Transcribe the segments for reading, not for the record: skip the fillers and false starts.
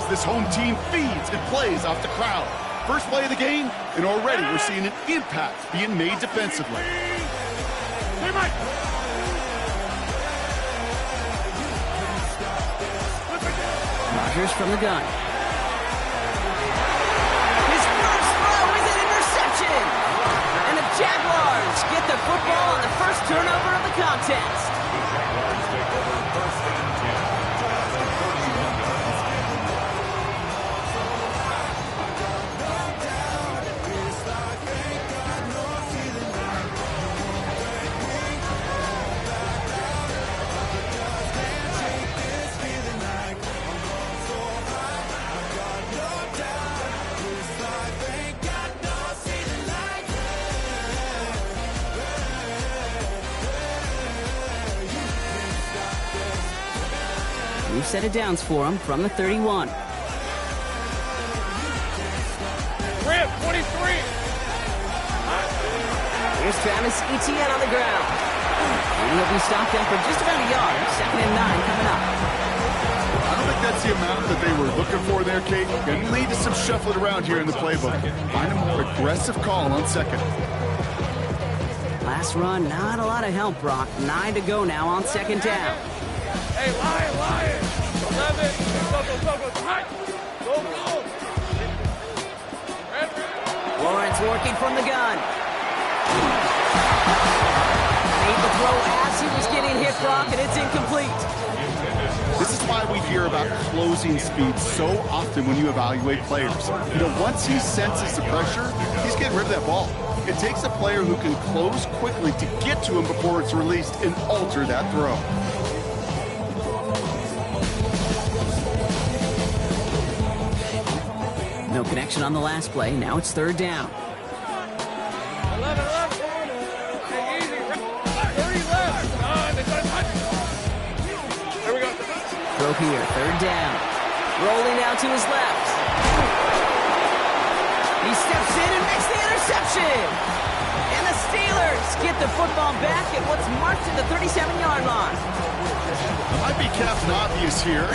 this home team feeds and plays off the crowd. First play of the game, and already we're seeing an impact being made defensively. Rodgers from the gun. His first throw is an interception. And the Jaguars get the football on the first turnover of the contest. New set of downs for him from the 31. Rip, 23. Here's Travis Etienne on the ground. And he'll be stopped up for just about a yard. 2nd and 9 coming up. I don't think that's the amount that they were looking for there, Kate. Going to lead to some shuffling around here in the playbook. Find a more aggressive call on 2nd. Last run, not a lot of help, Brock. 9 to go now on 2nd down. Hey, Lion. 11. Go. Hot. Go. Lawrence working from the gun. Made the throw as he was getting hit, Brock, and it's incomplete. This is why we hear about closing speed so often when you evaluate players. You know, once he senses the pressure, he's getting rid of that ball. It takes a player who can close quickly to get to him before it's released and alter that throw. No connection on the last play. Now it's 3rd down. 11. Hey, easy. 30 left. There we go. Throw here, 3rd down. Rolling out to his left. He steps in and makes the interception. And the Steelers get the football back at what's marked at the 37-yard line. It might be Captain Obvious here,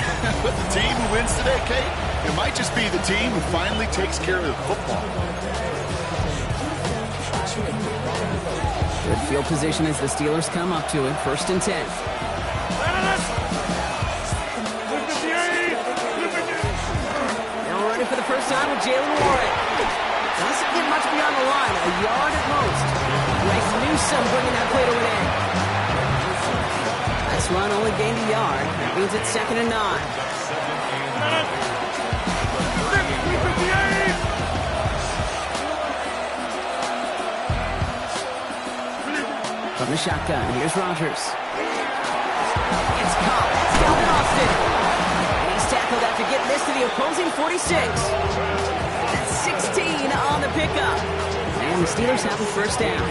but the team who wins today, Kate, it might just be the team who finally takes care of the football. Good field position as the Steelers come up to it. 1st and 10. Now running for the first time with Jalen Warren. Doesn't get much beyond the line. A yard at most. Blake Newsome bringing that play to an end. This run only gained a yard. That means it's 2nd and 9. From the shotgun, here's Rodgers. It's caught. It's Calvin Austin. And he's tackled after getting this to the opposing 46. That's 16 on the pickup. And the Steelers have a 1st down.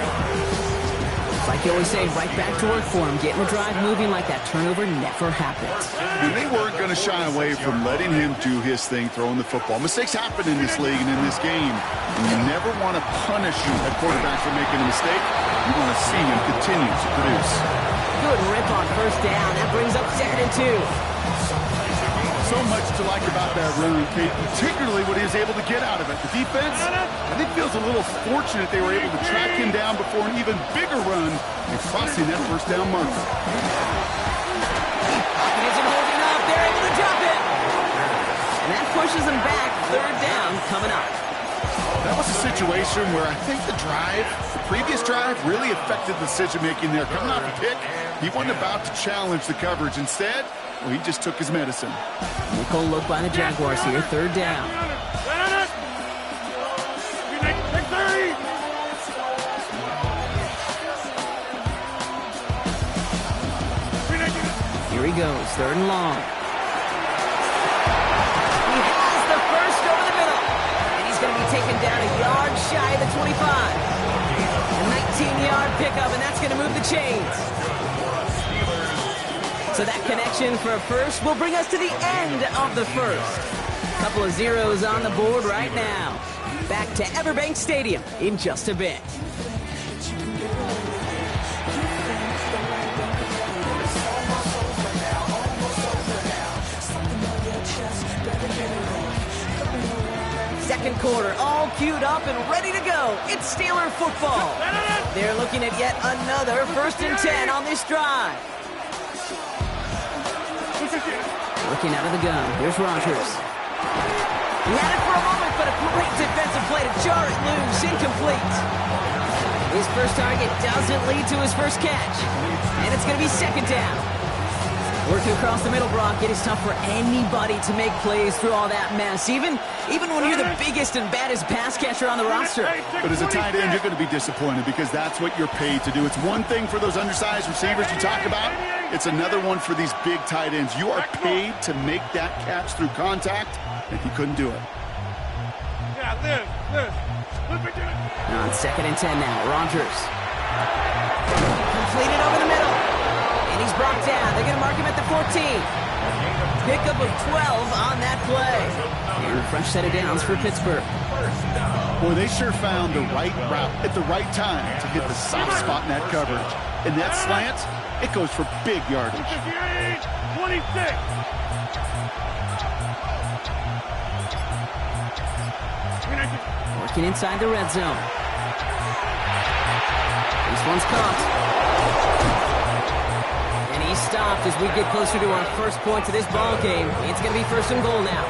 Like you always say, right back to work for him. Getting the drive moving like that turnover never happens. And they weren't going to shy away from letting him do his thing, throwing the football. Mistakes happen in this league and in this game. And you never want to punish a quarterback for making a mistake. You want to see him continue to produce. Good rip on 1st down. That brings up 2nd and 2. So much to like about that run, Kate, particularly what he was able to get out of it. The defense, I think, feels a little fortunate they were able to track him down before an even bigger run and crossing that 1st down marker. He isn't holding up. They're able to drop it. And that pushes him back. 3rd down coming up. That was a situation where I think the previous drive really affected the decision-making there. Coming off a pick, he wasn't about to challenge the coverage. Instead, well, he just took his medicine. Nickel look by the Jaguars here. 3rd down. Here he goes. 3rd and long. He has the first over the middle. And he's going to be taken down a yard shy of the 25. A 19-yard pickup, and that's going to move the chains. So that connection for a first will bring us to the end of the 1st. Couple of zeros on the board right now. Back to Everbank Stadium in just a bit. second quarter, all queued up and ready to go. It's Steeler football. They're looking at yet another 1st and 10 on this drive. Looking out of the gun. Here's Rodgers. He had it for a moment, but a great defensive play to jar it loose. Incomplete. His first target doesn't lead to his first catch. And it's going to be 2nd down. Working across the middle, Brock, it is tough for anybody to make plays through all that mess, even when you're the biggest and baddest pass catcher on the roster. But as a tight end, you're going to be disappointed because that's what you're paid to do. It's one thing for those undersized receivers you talk about. It's another one for these big tight ends. You are paid to make that catch through contact, and he couldn't do it. Yeah, live. On 2nd and 10 now, Rodgers. Completed over the middle. And he's brought down. They're going to mark him at the 14. Pickup of 12 on that play. And a fresh set of downs for Pittsburgh. Boy, they sure found the right route at the right time to hit the soft spot in that coverage. And that slant, it goes for big yardage. 26. Working inside the red zone. This one's caught. And he's stopped as we get closer to our first point to this ball game. It's going to be 1st and goal now.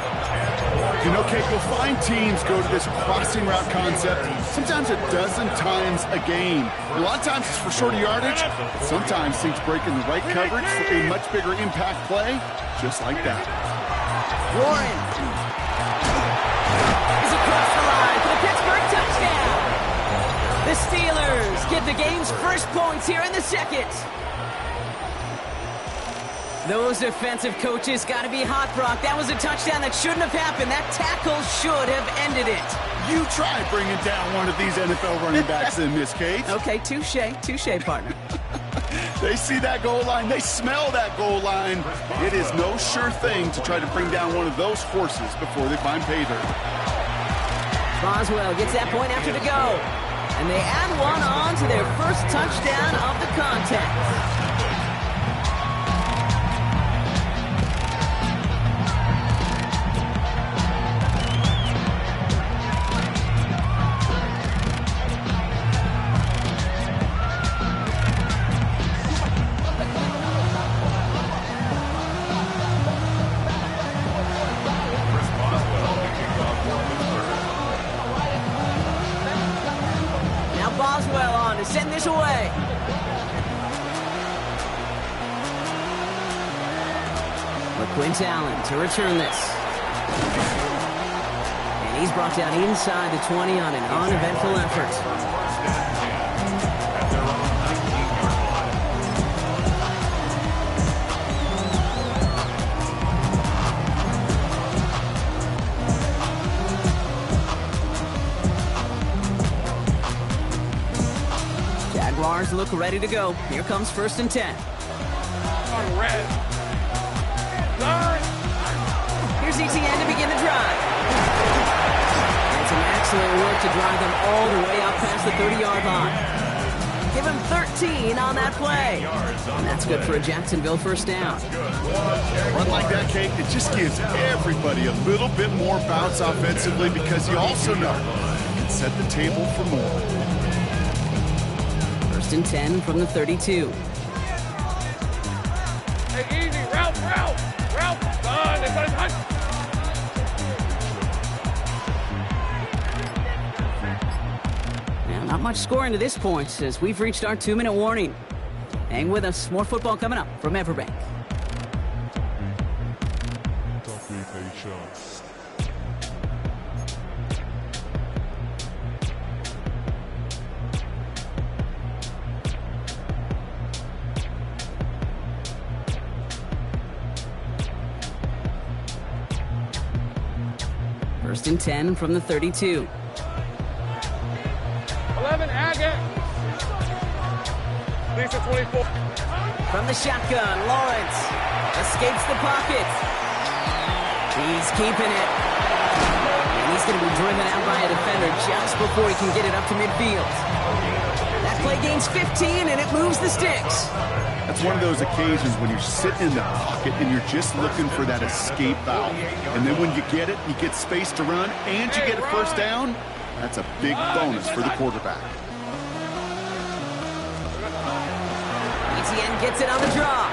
You know, Kate, you'll find teams go to this crossing route concept sometimes a dozen times a game. A lot of times it's for shorter yardage. Sometimes things break in the right coverage for a much bigger impact play, just like that. Warren is across the line for the Pittsburgh touchdown. The Steelers get the game's first points here in the 2nd. Those defensive coaches got to be hot, Brock. That was a touchdown that shouldn't have happened. That tackle should have ended it. You try bringing down one of these NFL running backs in this case. Okay, touche, partner. They see that goal line. They smell that goal line. It is no sure thing to try to bring down one of those horses before they find pay dirt. Boswell gets that point after the go. And they add one on to their first touchdown of the contest. Boswell on to send this away. LaQuint Allen to return this. And he's brought down inside the 20 on an uneventful effort. Jaguars look ready to go. Here comes 1st and 10. On red. Here's ETN to begin the drive. And some excellent work to drive them all the way up past the 30-yard line. Give him 13 on that play. And that's good for a Jacksonville 1st down. Run like that, Kate, it just gives everybody a little bit more bounce offensively because you also know you can set the table for more. 1st and 10 from the 32. Hey, easy. Ralph. They got his hunt. Now, not much scoring to this point as we've reached our 2-minute warning. Hang with us. More football coming up from Everbank. First and 10 from the 32. 11, Agate. Lisa 24. From the shotgun, Lawrence escapes the pocket. He's keeping it. And He's going to be driven out by a defender just before he can get it up to midfield. That play gains 15, and it moves the sticks. That's one of those occasions when you're sitting in the pocket and you're just looking for that escape valve. And then when you get it, you get space to run, and you get a first down. That's a big bonus for the quarterback. ETN gets it on the draw.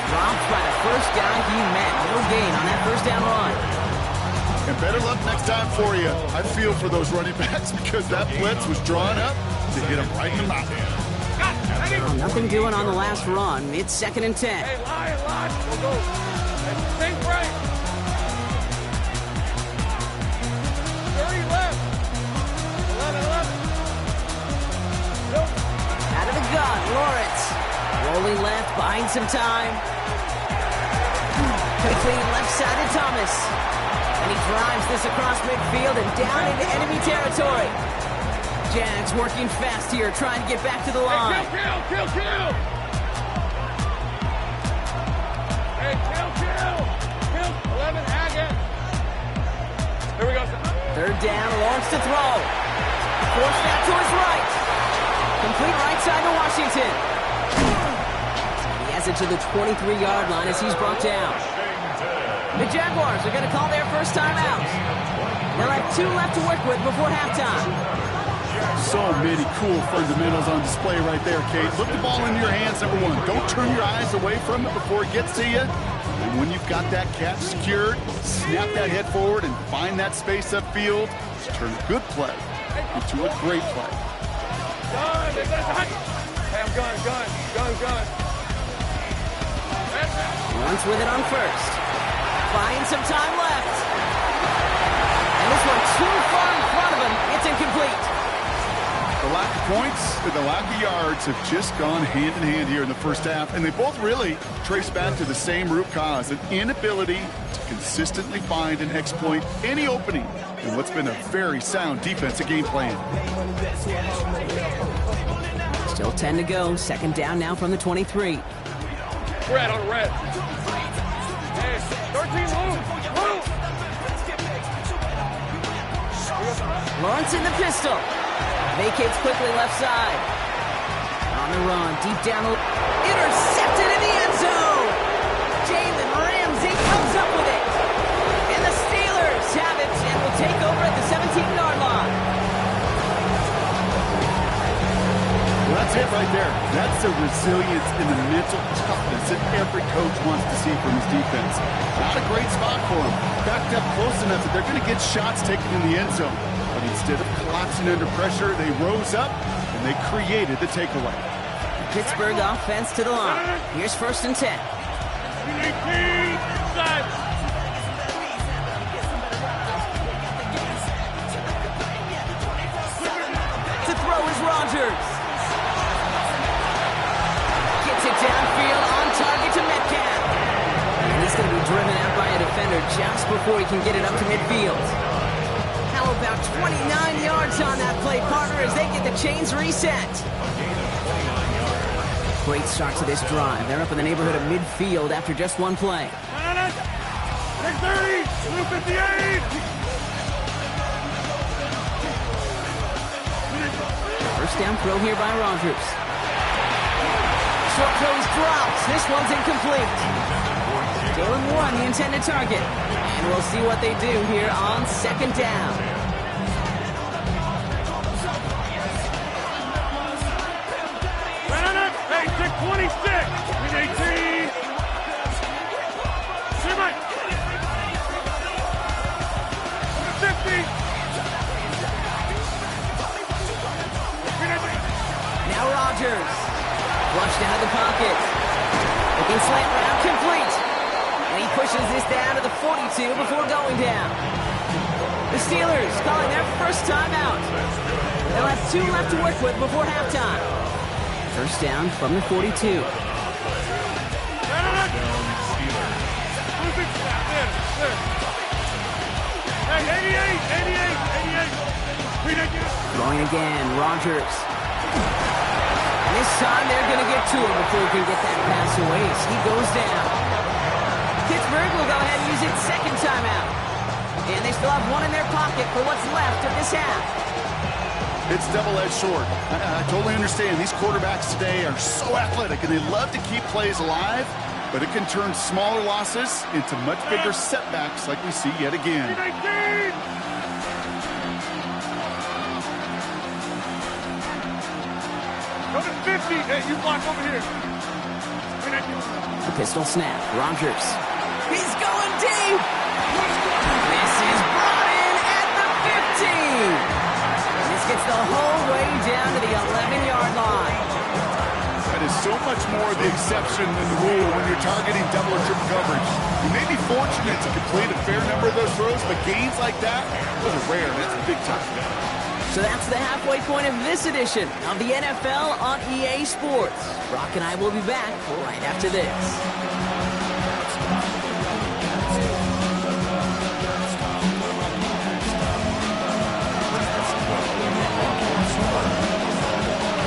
Dropped by the first down he met. No gain on that first down run. And better luck next time for you. I feel for those running backs because that blitz was drawn up to hit him right in the mouth. Nothing doing on the last run. It's 2nd and 10. Hey, line. We'll go. Think right. 30 left. 11. Nope. Out of the gun, Lawrence. Rolling left, buying some time. Quickly left side to Thomas. And he drives this across midfield and down into enemy territory. Jags working fast here, trying to get back to the line. Hey, kill! Hey, kill! 11, Haggett. Here we go. 3rd down, Lawrence to throw. Forced out to his right. Complete right side to Washington. He has it to the 23-yard line as he's brought down. The Jaguars are going to call their first time out. They'll have 2 left to work with before halftime. So many cool fundamentals on display right there, Kate. Put the ball in your hands, number one. Don't turn your eyes away from it before it gets to you. And when you've got that catch secured, snap that head forward and find that space upfield. Turn a good play into a great play. Hey, I'm gun. Lawrence with it on first. Buying some time left. And this one too far in front of him. It's incomplete. The lack of points and the lack of yards have just gone hand in hand here in the first half, and they both really trace back to the same root cause, an inability to consistently find and exploit any opening in what's been a very sound defensive game plan. Still 10 to go. 2nd down now from the 23. Red on red. Hey, 13 move. Lawrence in the pistol. Vacates quickly left side. On the run, deep down. Intercepted in the end zone. Jalen Ramsey comes up with it. And the Steelers have it and will take over at the 17-yard line. Well, that's it right there. That's the resilience and the mental toughness that every coach wants to see from his defense. Not a great spot for him. Backed up close enough that they're going to get shots taken in the end zone. But instead of collapsing under pressure, they rose up and they created the takeaway. Pittsburgh offense to the line. Here's 1st and 10. To throw is Rodgers. Gets it downfield on target to Metcalf. And he's going to be driven out by a defender just before he can get it up to midfield. How about 29 yards on that play, partner, as they get the chains reset. Great start to this drive. They're up in the neighborhood of midfield after just one play. 30, 58. First down throw here by Rodgers. Short throws dropped. This one's incomplete. Jalen Warren, the intended target. And we'll see what they do here on 2nd down. Hey, 26. 18. Shimmy. 50. Now Rodgers. Flushed out of the pocket. Looking slant route complete. And he pushes this down to the 42 before going down. The Steelers calling their first timeout. They'll have 2 left to work with before halftime. First down from the 42. Throwing again, Rodgers. And this time they're going to get to him before he can get that pass away. So he goes down. Pittsburgh will go ahead and use its 2nd timeout. And they They'll have one in their pocket for what's left of this half. It's double-edged sword. I totally understand. These quarterbacks today are so athletic, and they love to keep plays alive, but it can turn smaller losses into much bigger setbacks like we see yet again. Coming 50. Hey, you block over here. The pistol snap. Rodgers. He's going deep. This is brought in at the 15. This gets the whole way down to the 11-yard line. That is so much more the exception than the rule when you're targeting double or triple coverage. You may be fortunate to complete a fair number of those throws, but gains like that, those are rare. That's big time. So that's the halfway point of this edition of the NFL on EA Sports. Brock and I will be back right after this.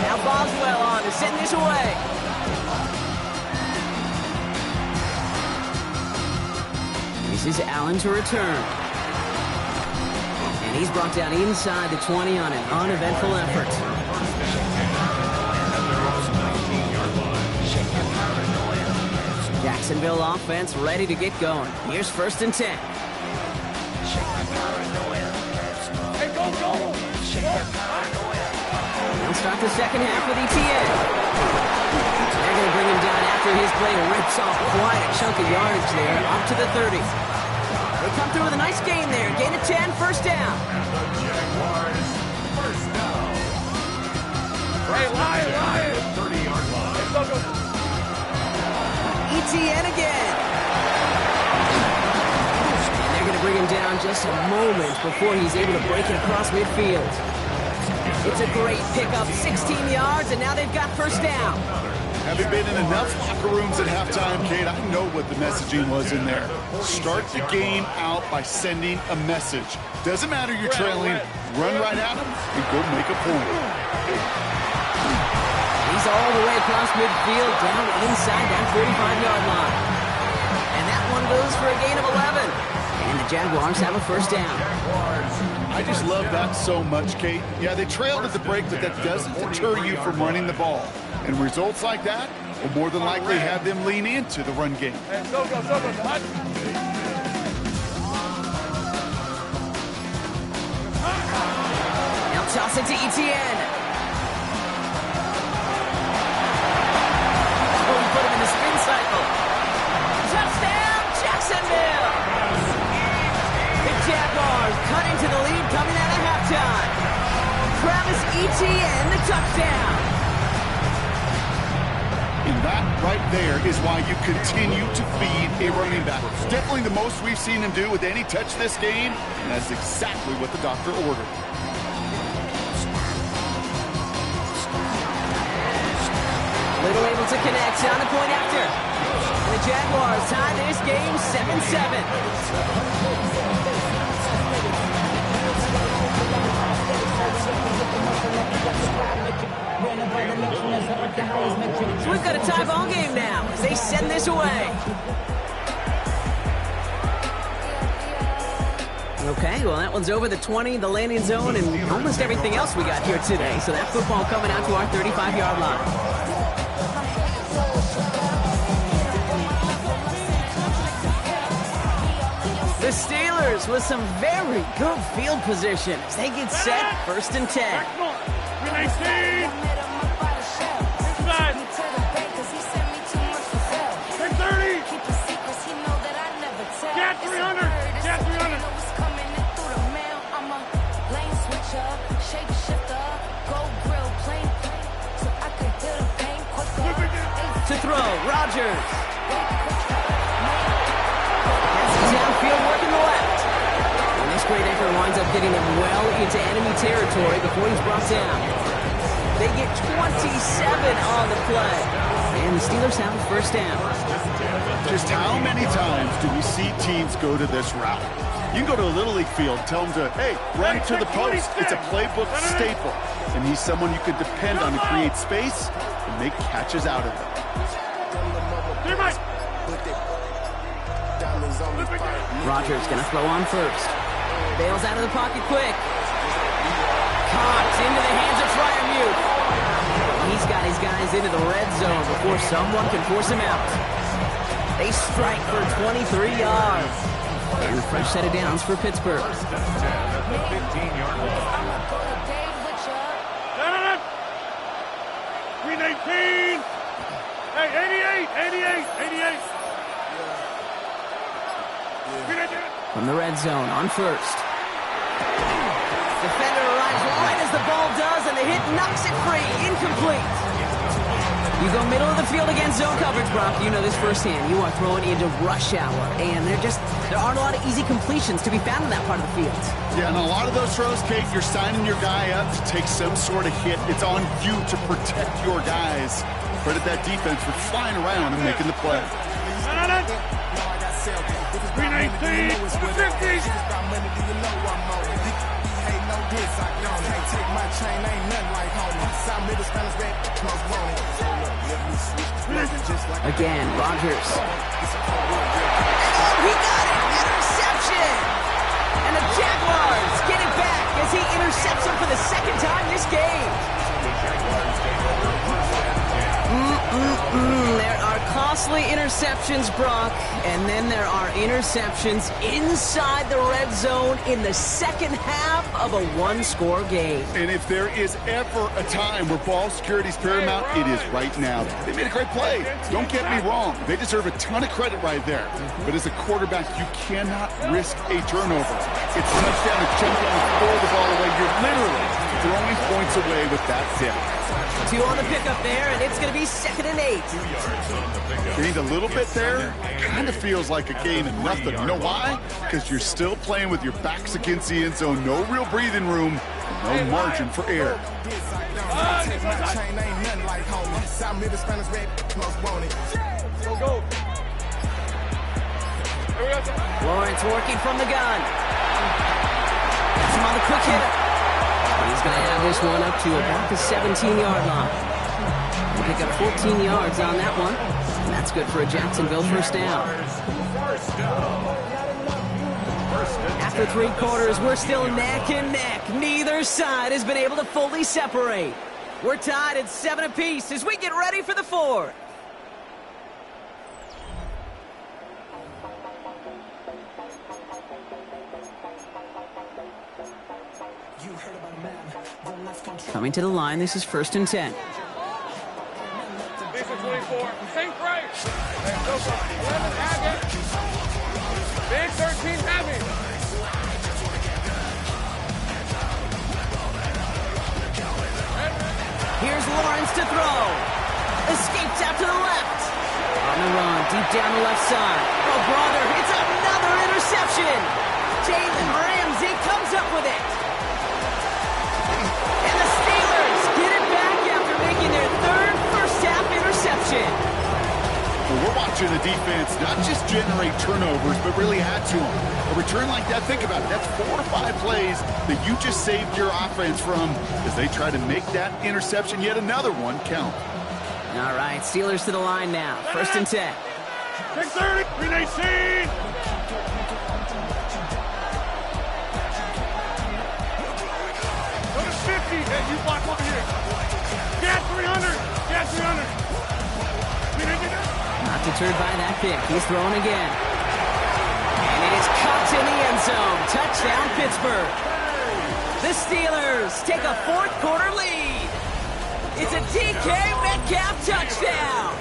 Now Boswell on to send this away. This is Allen to return. And he's brought down inside the 20 on an uneventful effort. Jacksonville offense ready to get going. Here's 1st and 10. Hey, go! They'll start the second half with ETN. They're going to bring him down after his play rips off quite a chunk of yardage there, up to the 30. They come through with a nice gain there. Gain of 10, 1st down. Hey, Lion! 30-yard line. Hey, go! ETN again. And they're going to bring him down just a moment before he's able to break it across midfield. It's a great pickup, 16 yards, and now they've got 1st down. Having been in enough locker rooms at halftime, Kate, I know what the messaging was in there. Start the game out by sending a message. Doesn't matter you're trailing, run right at them and go make a point. He's all the way across midfield, down inside that 45-yard line. And that one goes for a gain of 11. And the Jaguars have a 1st down. I just love that so much, Kate. Yeah, they trailed at the break, but that doesn't deter you from running the ball. And results like that will more than likely have them lean into the run game. Hey, go! Hot. Now toss it to ETN. Oh, he put him in the spin cycle. Touchdown, Jacksonville! The Jaguars cut into the lead coming out of halftime. Travis Etienne, the touchdown. And that right there is why you continue to feed a running back. It's definitely the most we've seen him do with any touch this game, and that's exactly what the doctor ordered. Little able to connect on the point after. And the Jaguars tie this game 7-7. So we've got a tie ball game now as they send this away. Okay, well that one's over the 20, the landing zone, and almost everything else we got here today. So that football coming out to our 35-yard line. The Steelers with some very good field position as they get set 1st and 10. 19. Inside. 30. Cat 300. Cat 300. To throw, Rodgers. Downfield working the left. And this great effort winds up getting him well into enemy territory before he's brought down. They get 27 on the play. And the Steelers have a 1st down. Just how many times do we see teams go to this route? You can go to a Little League field, tell them to, hey, run to the post. It's a playbook staple. And he's someone you could depend on to create space and make catches out of it. Rodgers going to throw on 1st. Bails out of the pocket quick. Caught into the hands of Freiermuth. He's got his guys into the red zone before someone can force him out. They strike for 23 yards. And a fresh set of downs for Pittsburgh. 15-yard line. 319. Hey, 88. From the red zone on first. Defender arrives right as the ball does, and the hit knocks it free. Incomplete. You go middle of the field against zone coverage, Brock. You know this firsthand. You are throwing into rush hour, and there aren't a lot of easy completions to be found in that part of the field. Yeah, and a lot of those throws, Kate, you're signing your guy up to take some sort of hit. It's on you to protect your guys. Credit that defense for flying around and making the play. 319. 50. Again, Rodgers. He got it! Interception! And the Jaguars get it back as he intercepts him for the second time this game. There are costly interceptions, Brock, and then there are interceptions inside the red zone in the second half of a one-score game. And if there is ever a time where ball security is paramount, it is right now. They made a great play. Don't get me wrong. They deserve a ton of credit right there. But as a quarterback, you cannot risk a turnover. It's a touchdown to jump down and throw the ball away. You're literally throwing points away with that tip. 2 on the pickup there, and it's going to be 2nd and 8. Gained a little bit there. Kind of feels like a gain and nothing. You know why? Because you're still playing with your backs against the end zone. No real breathing room. No margin for error. Go. Lawrence working from the gun. That's him on the quick hitter. He's going to have this one up to about the 17-yard line. He'll pick up 14 yards on that one. And that's good for a Jacksonville first down. After 3 quarters, we're still neck and neck. Neither side has been able to fully separate. We're tied at 7 apiece as we get ready for the 4th. Coming to the line, this is 1st and 10. Big 24. Think right. 11 Haggett. Big 13 heavy. Here's Lawrence to throw. Escapes out to the left. On the run, deep down the left side. Oh, brother, it's another interception. Jalen Ramsey comes up with it. And the Steelers get it back after making their 3rd first-half interception. Well, we're watching the defense not just generate turnovers, but really add to them. A return like that, think about it. That's 4 to 5 plays that you just saved your offense from as they try to make that interception, yet another one, count. All right, Steelers to the line now. 1st and 10. 630. 319. Go to 50. Hey, you block over here. Get 300. Get 300. Not deterred by that pick. He's throwing again. And it is caught in the end zone. Touchdown, Pittsburgh. The Steelers take a 4th quarter lead. It's a DK Metcalf touchdown.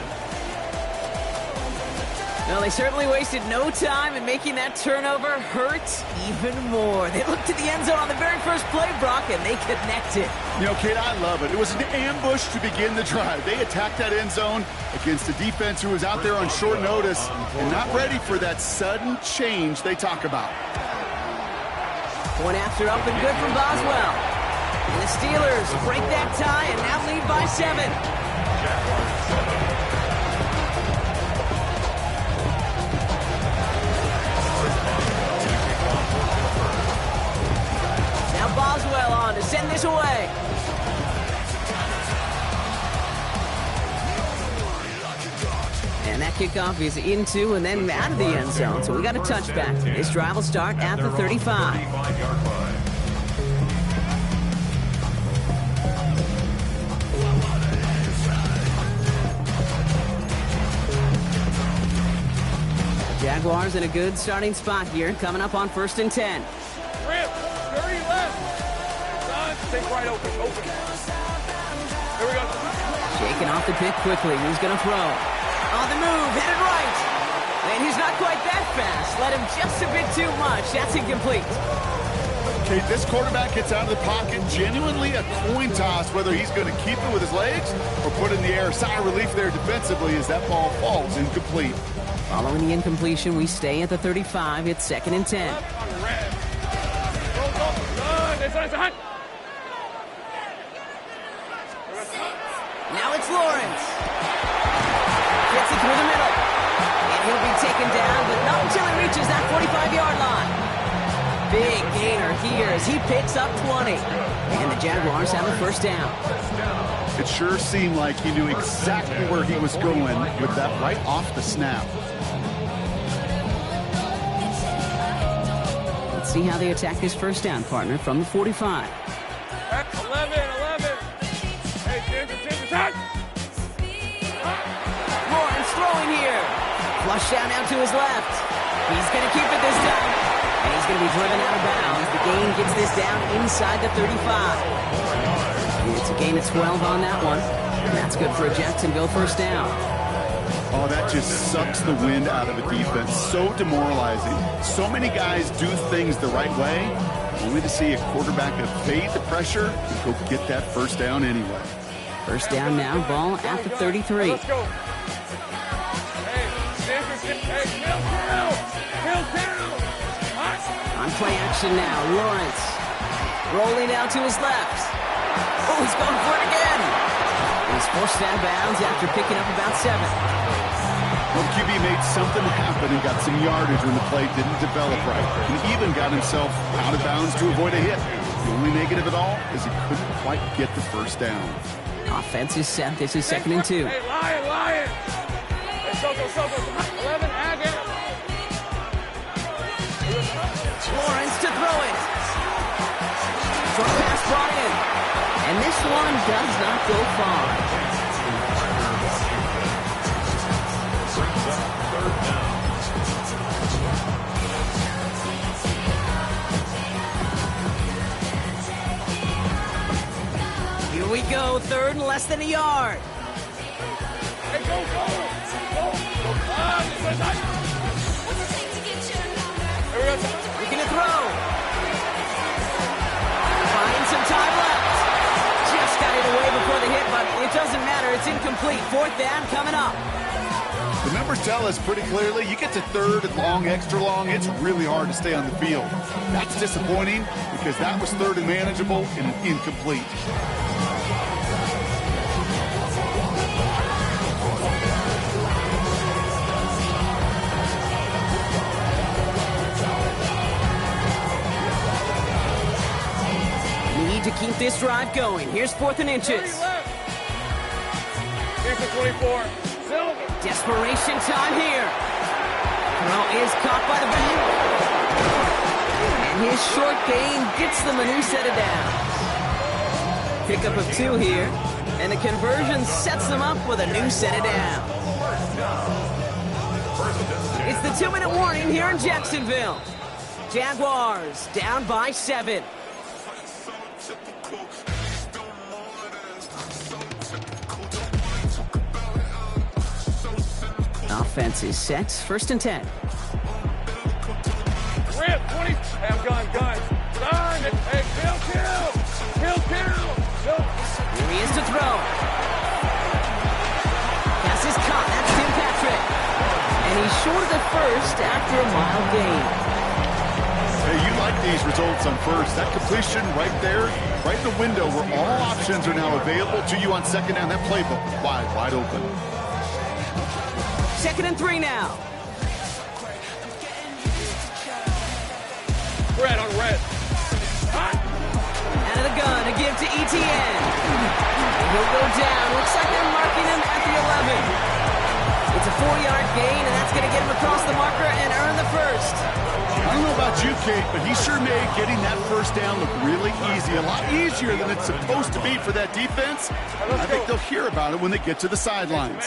Well, they certainly wasted no time in making that turnover hurt even more. They looked to the end zone on the very first play, Brock, and they connected. You know, Kate, I love it. It was an ambush to begin the drive. They attacked that end zone against a defense who was out there on short notice and not ready for that sudden change they talk about. Point after up and good from Boswell. And the Steelers break that tie and now lead by 7. Now Boswell on to send this away. And that kickoff is into and then out of the end zone, so we got a touchback. This drive will start at the 35. Jaguars in a good starting spot here, coming up on 1st and 10. Rip, 30 left. Done. Take right open. Here we go. Shaking off the pick quickly. Who's going to throw? On the move, headed right. And he's not quite that fast. Let him just a bit too much. That's incomplete. Okay, this quarterback gets out of the pocket. Genuinely a coin toss whether he's going to keep it with his legs or put it in the air. Sigh of relief there defensively as that ball falls incomplete. Following the incompletion, we stay at the 35. It's 2nd and 10. Now it's Lawrence. Gets it through the middle. And he'll be taken down, but not until he reaches that 45-yard line. Big gainer here as he picks up 20. And the Jaguars have a first down. It sure seemed like he knew exactly where he was going with that right off the snap. Let's see how they attack this first down, partner, from the 45. 11. Hey, Ginger, touch! Lawrence throwing here. Flush down now to his left. He's going to keep it this time. And he's going to be driven out of bounds. The gain gets this down inside the 35. It's a gain of 12 on that one. And that's good for a Jacksonville first down. Oh, that just sucks the wind out of a defense. So demoralizing. So many guys do things the right way, only to see a quarterback evade the pressure and go get that first down anyway. First down now, ball at the 33. Let's go. Hey, Hill down. On play action now, Lawrence. Rolling out to his left. Oh, he's going for it again. He's forced out of bounds after picking up about 7. Well, the QB made something happen and got some yardage when the play didn't develop right. And even got himself out of bounds to avoid a hit. The only negative at all is he couldn't quite get the first down. Offense is set. This is 2nd and 2. Hey, Lion. Hey, Soko. 11, Agate. Lawrence to throw it. Short pass brought in. And this one does not go far. Here we go, 3rd and less than a yard. Hey, go. Looking to throw. Find some time left. Just got it away before the hit, but it doesn't matter. It's incomplete. 4th down coming up. The numbers tell us pretty clearly, you get to 3rd and long, extra long, it's really hard to stay on the field. That's disappointing because that was 3rd and manageable and an incomplete. To keep this drive going. Here's 4th and inches. Here's the 24. Desperation time here. Throw is caught by the back. And his short gain gets them a new set of downs. Pickup of 2 here. And the conversion sets them up with a new set of downs. It's the 2-minute warning here in Jacksonville. Jaguars down by 7. Offense is set. 1st and 10. Rip, 20. Hey, I'm gun. Done. Hey, kill. Here he is to throw. Pass is caught. That's Tim Patrick. And he's short of the first after a mild gain. Hey, you like these results on 1st. That completion right there, right in the window where all options are now available to you on 2nd down. That playbook wide open. 2nd and 3 now. Red on red. Out of the gun to give to Etienne. He'll go down. Looks like they're marking him at the 11. It's a 4-yard gain, and that's going to get him across the marker and earn the first. I don't know about you, Kate, but he sure made getting that first down look really easy. A lot easier than it's supposed to be for that defense. I think they'll hear about it when they get to the sidelines.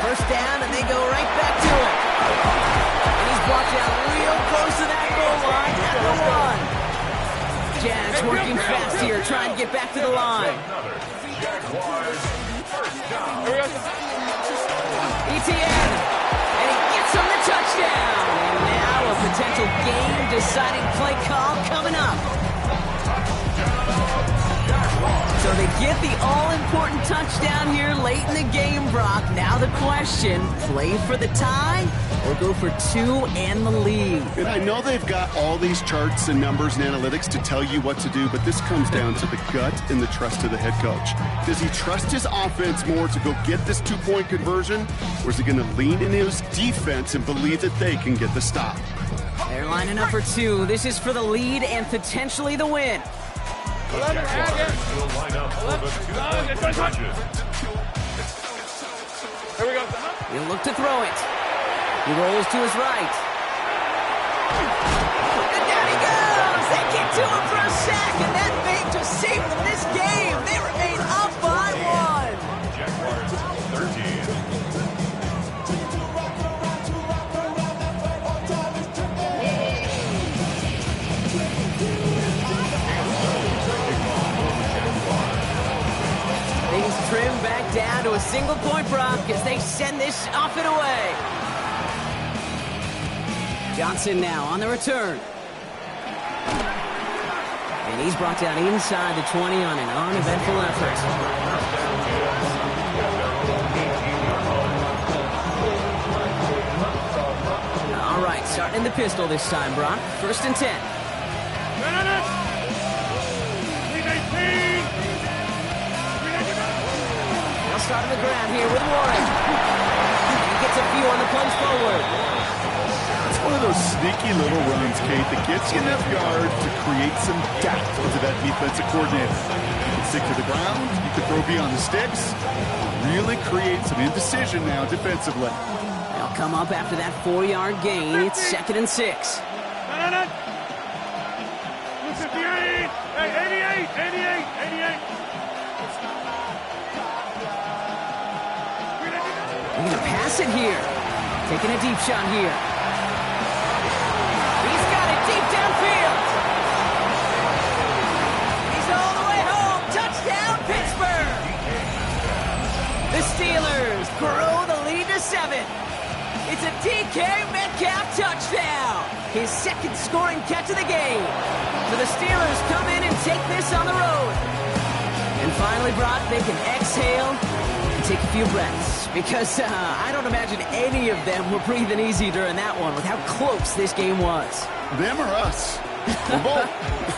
First down, and they go right back to it. And he's brought down real close to that goal line at the 1. Jags working fast here, trying to get back to the line. Etienne, and he gets him the touchdown. And now a potential game-deciding play call coming up. So they get the all-important touchdown here late in the game, Brock. Now the question, play for the tie or go for 2 and the lead? And I know they've got all these charts and numbers and analytics to tell you what to do, but this comes down to the gut and the trust of the head coach. Does he trust his offense more to go get this 2-point conversion, or is he going to lean into his defense and believe that they can get the stop? They're lining up for 2. This is for the lead and potentially the win. Here we go. He'll look to throw it. He rolls to his right. And down he goes! They get to him for a sack, and that may just save them this game. They remain up by 1. Jaguars 13. Things trim back down to a single point, Brock, as they send this off and away. Johnson now on the return. And he's brought down inside the 20 on an uneventful effort. All right, starting in the pistol this time, Brock. 1st and 10. They'll start on the ground here with Warren. And he gets a few on the plunge forward. It's one of those sneaky little runs, Kate, that gets you enough yards to create some doubt into that defensive coordinator. You can stick to the ground, you can throw beyond the sticks, really create some indecision now defensively. They'll come up after that 4-yard gain. It's 2nd and 6. Listen, 88, 88. They're going to pass it here. Taking a deep shot here. He's got it deep downfield. He's all the way home. Touchdown, Pittsburgh. The Steelers grow the lead to 7. It's a DK Metcalf touchdown. His 2nd scoring catch of the game. So the Steelers come in and take this on the road. And finally, Brock, they can exhale and take a few breaths, because I don't imagine any of them were breathing easy during that one with how close this game was. Them or us? We're both.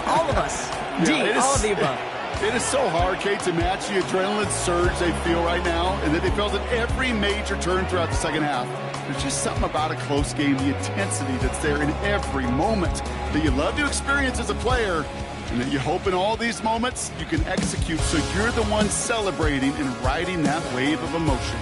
All of us. Yeah, all of the above. It is so hard, Kate, to match the adrenaline surge they feel right now, and that they felt at every major turn throughout the second half. There's just something about a close game, the intensity that's there in every moment that you love to experience as a player, and that you hope in all these moments you can execute so you're the one celebrating and riding that wave of emotion.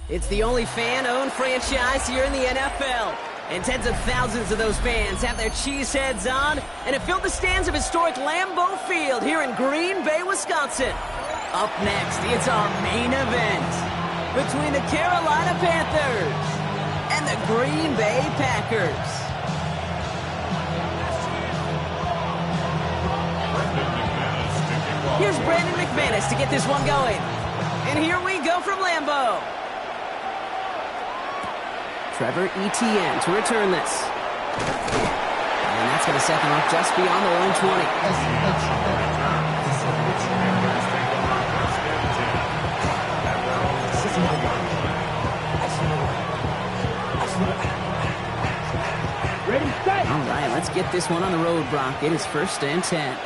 It's the only fan-owned franchise here in the NFL. And tens of thousands of those fans have their cheeseheads on and have filled the stands of historic Lambeau Field here in Green Bay, Wisconsin. Up next, it's our main event between the Carolina Panthers and the Green Bay Packers. Here's Brandon McManus to get this one going. And here we go from Lambeau. Trevor Etienne to return this. And that's going to set them up just beyond their own 20. Ready, set. All right, let's get this one on the road, Brock. It is 1st and 10.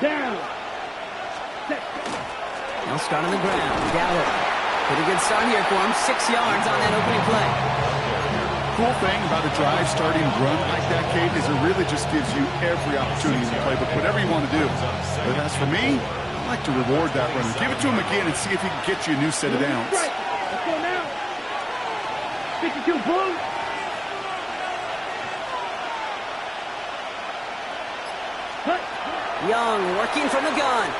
Down. Set. They'll start on the ground. Gallup. Pretty good start here for him. 6 yards on that opening play. Cool thing about a drive starting run like that, Kate, is it really just gives you every opportunity to play, but whatever you want to do. But as for me, I like to reward that runner. Give it to him again and see if he can get you a new set of downs. Right. Let's go now. 52 blue. Cut. Young working from the gun.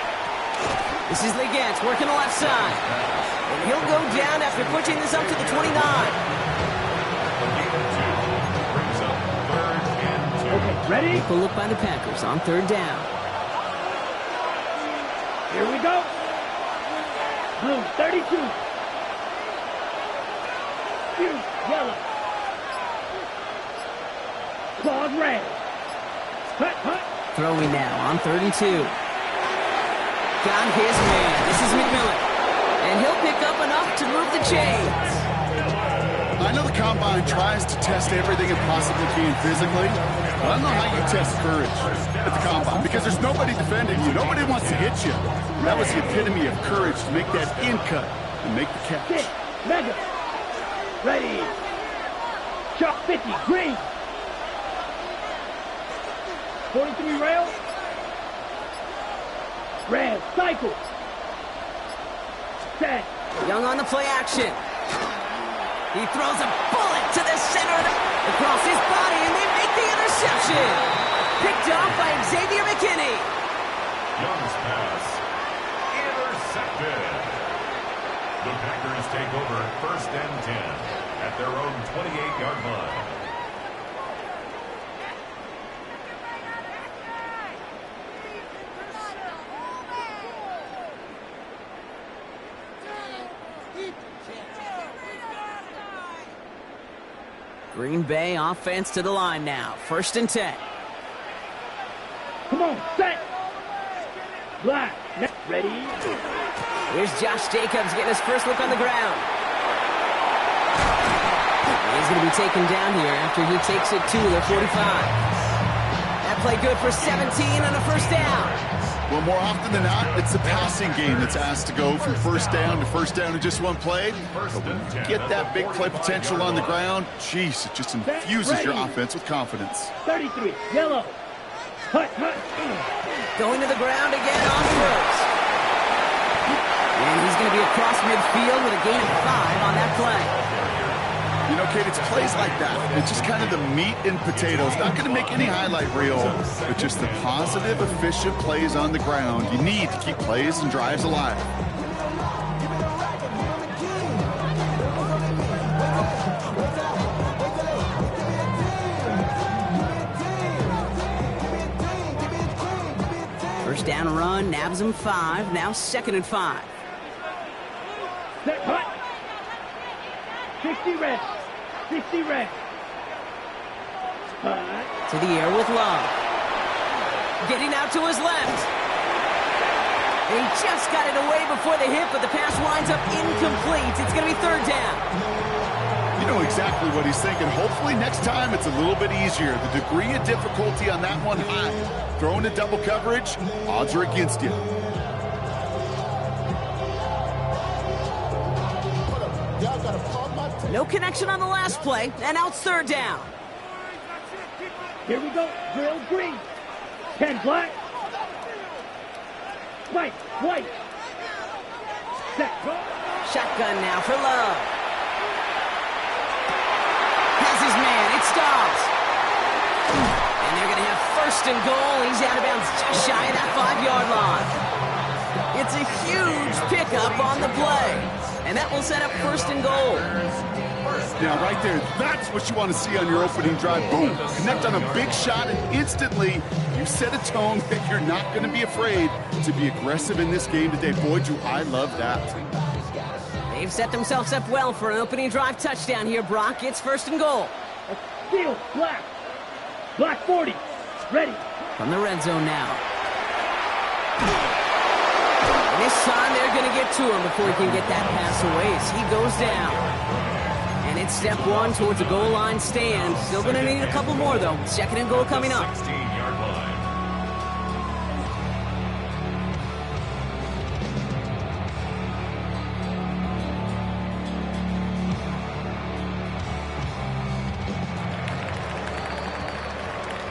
This is Legance working the left side. And he'll go down after pushing this up to the 29. Okay, ready? Take a look by the Packers on 3rd down. Here we go. Blue, 32. Blue, yellow. Claws red. Cut, cut. Throwing now on 32. Got his man. This is McMillan. And he'll pick up enough to move the chains. I know the Combine tries to test everything it possibly can physically, but I don't know how you test courage at the Combine because there's nobody defending you. Nobody wants to hit you. And that was the epitome of courage to make that in cut and make the catch. Six, mega. Ready. Shot 50, green. 43 rail. Red, cycle. Set. Young on the play action. He throws a bullet to the center across his body, and they make the interception. Picked off by Xavier McKinney. Young's pass intercepted. The Packers take over 1st and 10 at their own 28-yard line. Green Bay offense to the line now. 1st and 10. Come on, set. Black, ready. Here's Josh Jacobs getting his first look on the ground. He's going to be taken down here after he takes it to the 45. That play good for 17 on a 1st down. Well, more often than not, it's the passing game that's asked to go from 1st down to 1st down in just one play. But when you get that big play potential on the ground, geez, it just infuses your offense with confidence. 33, yellow. Hut, hut. Going to the ground again on 1st. And he's going to be across midfield with a gain of 5 on that play. You know, Kate, it's plays like that. It's just kind of the meat and potatoes. Not going to make any highlight reel, but just the positive, efficient plays on the ground. You need to keep plays and drives alive. First down run, nabs him 5. Now 2nd and 5. Set, hut. 60 red. 60 red. To the air with Love. Getting out to his left. He just got it away before the hit, but the pass winds up incomplete. It's going to be 3rd down. You know exactly what he's thinking. Hopefully next time it's a little bit easier. The degree of difficulty on that one high. Throwing to double coverage, odds are against you. No connection on the last play, and now it's 3rd down. Here we go. Drill green. 10 black. White, white. Set, go. Shotgun now for Love. Has his man. It's Dobbs. And they're going to have first and goal. He's out of bounds just shy of that 5-yard line. It's a huge pickup on the play. And that will set up first and goal. Yeah, right there. That's what you want to see on your opening drive. Boom! Connect on a big shot, and instantly you set a tone that you're not going to be afraid to be aggressive in this game today. Boy, do I love that. They've set themselves up well for an opening drive touchdown here, Brock. It's first and goal. Steal, Black. Black 40. Ready. From the red zone now. And this time they're going to get to him before he can get that pass away as he goes down. And it's step one towards a goal line stand. Still going to need a couple more, though. Second and goal coming up. 16-yard line.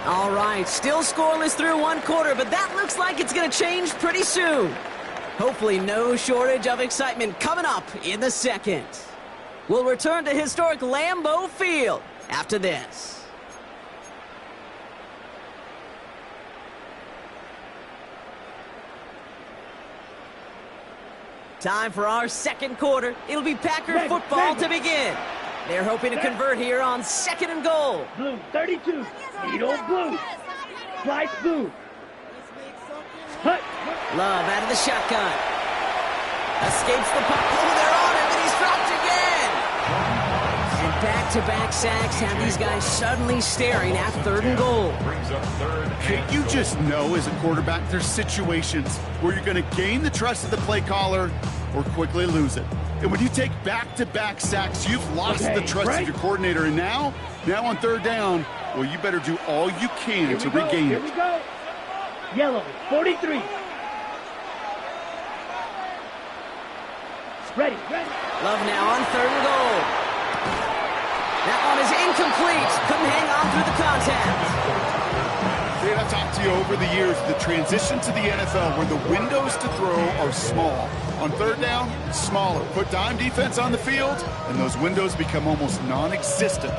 All right, still scoreless through one quarter, but that looks like it's going to change pretty soon. Hopefully no shortage of excitement coming up in the second. We'll return to historic Lambeau Field after this. Time for our second quarter. It'll be Packer football to begin. They're hoping to convert here on second and goal. Blue 32. Needle blue. Slice blue. Hut. Love out of the shotgun. Escapes the puck. Oh, they're on him, and he's dropped again. And back-to-back sacks have these guys suddenly staring at third and goal. Brings up third. Can't you just know as a quarterback there's situations where you're going to gain the trust of the play caller or quickly lose it? And when you take back-to-back sacks, you've lost the trust of your coordinator. And now on third down, well, you better do all you can to regain it. Here we go. Yellow 43. Ready. Love now on third and goal. That one is incomplete. Couldn't hang on through the contact. Dave, I've talked to you over the years, the transition to the NFL where the windows to throw are small. On third down, smaller. Put dime defense on the field, and those windows become almost non-existent.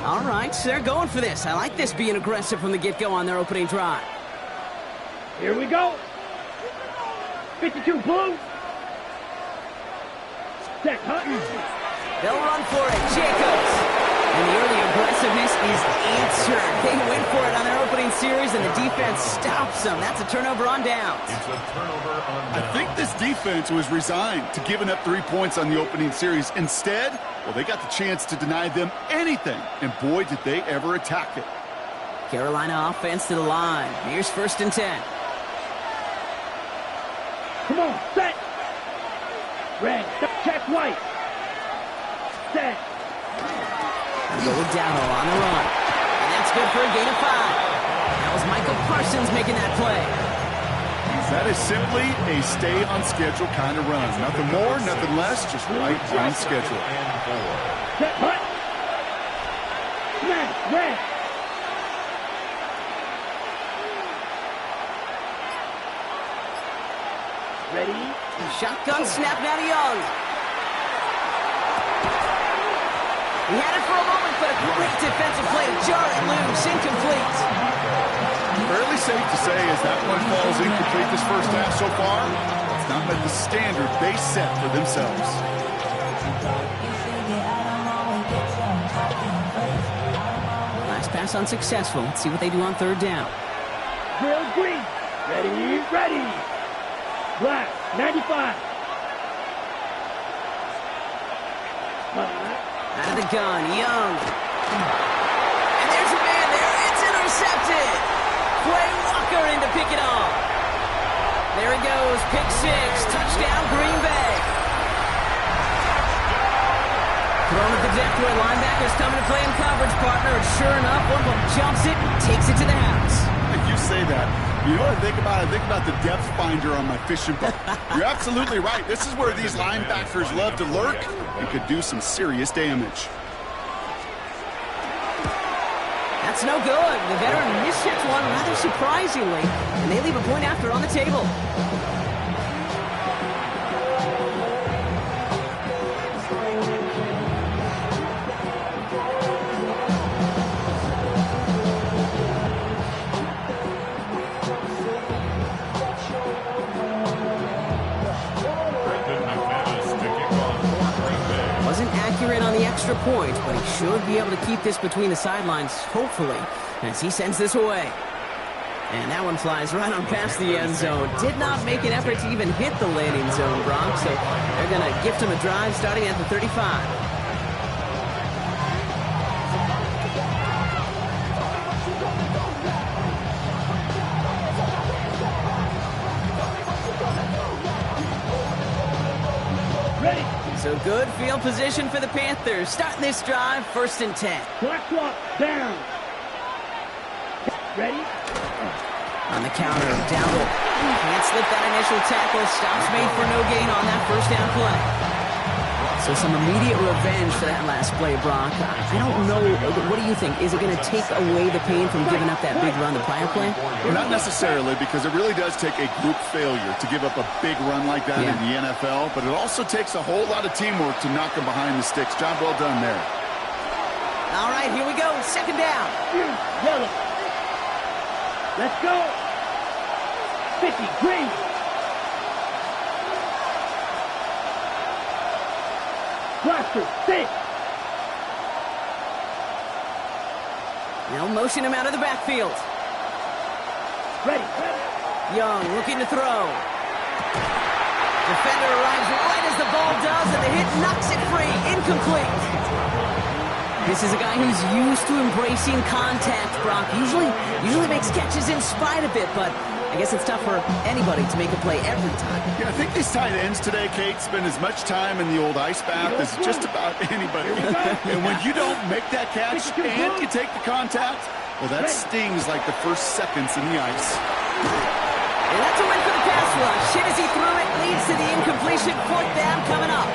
All right, so they're going for this. I like this being aggressive from the get-go on their opening drive. Here we go. 52 blue. Set Hutton. They'll run for it. Jacobs. And the early aggressiveness is answered. They went for it on their opening series, and the defense stops them. That's a turnover on downs. It's a turnover on downs. I think this defense was resigned to giving up 3 points on the opening series. Instead, well, they got the chance to deny them anything, and boy, did they ever attack it. Carolina offense to the line. Here's first and 10. Come on, set. Red, check white. Set. Go with Dowdle on the run. And that's good for a gain of 5. That was Michael Parsons making that play. That is simply a stay-on-schedule kind of run. Nothing more, nothing less, just right on schedule. Set, hut. Smash, red. Ready? Shotgun snap now to Young. He had it for a moment, but a great defensive play to jar it loose. Incomplete. Fairly safe to say as that one falls incomplete this first half so far, it's not met the standard they set for themselves. Last pass unsuccessful. Let's see what they do on third down. Drill green. Ready. Black, 95. Out of the gun, Young. And there's a man there. It's intercepted. Quay Walker in to pick it off. There he goes. Pick 6. Touchdown, Green Bay. Thrown at the depth where linebackers coming to play in coverage, partner. And sure enough, one of them jumps it and takes it to the house. If you say that, you know what I think about? I think about the depth finder on my fishing boat. You're absolutely right. This is where these linebackers love to lurk and could do some serious damage. That's no good. The veteran mishits one rather surprisingly, and they leave a point after on the table. point, but he should be able to keep this between the sidelines, hopefully, as he sends this away. And that one flies right on past the end zone. Did not make an effort to even hit the landing zone, Brock, so they're going to gift him a drive starting at the 35. So good field position for the Panthers. Starting this drive, 1st and 10. Clock down. Ready? On the counter, Dowdle can't slip that initial tackle. Stops made for no gain on that 1st down play. So some immediate revenge for that last play, Brock. I don't know. What do you think? Is it going to take away the pain from giving up that big run the prior play? Well, not necessarily, because it really does take a group failure to give up a big run like that in the NFL, but it also takes a whole lot of teamwork to knock them behind the sticks. Job well done there. All right, here we go. 2nd down. Yellow. Let's go. 50, green. Blaster, 6. They'll motion him out of the backfield. Ready. Young looking to throw. Defender arrives right as the ball does, and the hit knocks it free. Incomplete. This is a guy who's used to embracing contact, Brock. Usually makes catches in spite of it, but I guess it's tough for anybody to make a play every time. Yeah, I think these tight ends today, Kate, spend as much time in the old ice bath as just about anybody. And when you don't make that catch and you take the contact, well, that stings like the first seconds in the ice. And that's a win for the pass rush. Hit as he threw it, leads to the incompletion. 4th down coming up.